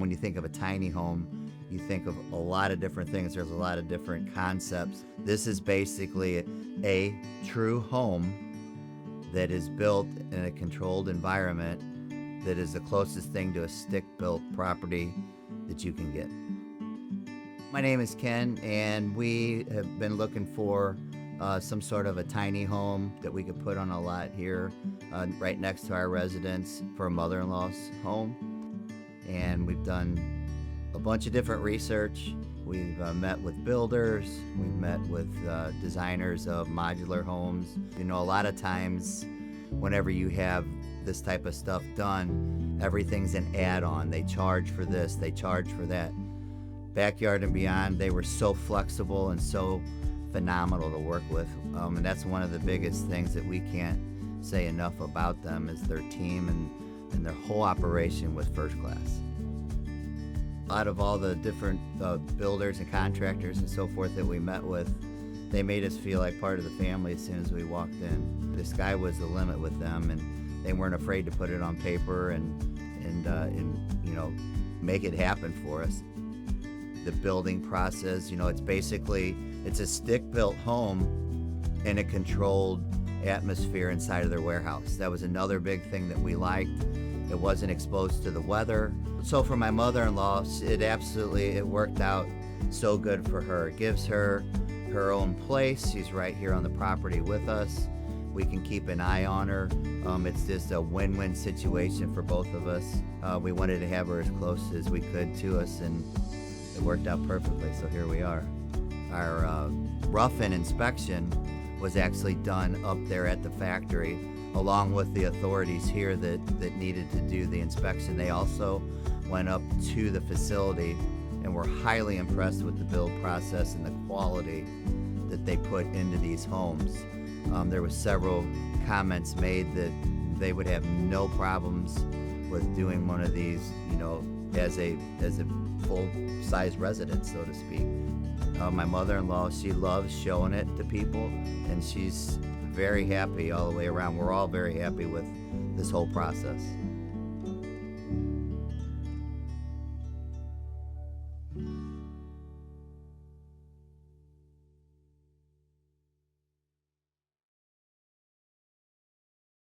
When you think of a tiny home, you think of a lot of different things. There's a lot of different concepts. This is basically a true home that is built in a controlled environment that is the closest thing to a stick-built property that you can get. My name is Ken, and we have been looking for some sort of a tiny home that we could put on a lot here right next to our residence for a mother-in-law's home. And we've done a bunch of different research. We've met with builders, we've met with designers of modular homes. You know, a lot of times whenever you have this type of stuff done, everything's an add-on. They charge for this, they charge for that. Backyard and Beyond, they were so flexible and so phenomenal to work with. And that's one of the biggest things that we can't say enough about them is their team and their whole operation was first class. Out of all the different builders and contractors and so forth that we met with, they made us feel like part of the family as soon as we walked in. The sky was the limit with them, and they weren't afraid to put it on paper and you know, make it happen for us. The building process, you know, it's a stick-built home in a controlled atmosphere inside of their warehouse. That was another big thing that we liked. It wasn't exposed to the weather. So for my mother-in-law, it worked out so good for her. It gives her her own place. She's right here on the property with us. We can keep an eye on her. It's just a win-win situation for both of us. We wanted to have her as close as we could to us, and it worked out perfectly, so here we are. Our rough-in inspection was actually done up there at the factory, along with the authorities here that needed to do the inspection. They also went up to the facility and were highly impressed with the build process and the quality that they put into these homes. There were several comments made that they would have no problems with doing one of these, you know, as a full-size residence, so to speak. My mother-in-law, she loves showing it to people, and she's very happy all the way around. We're all very happy with this whole process.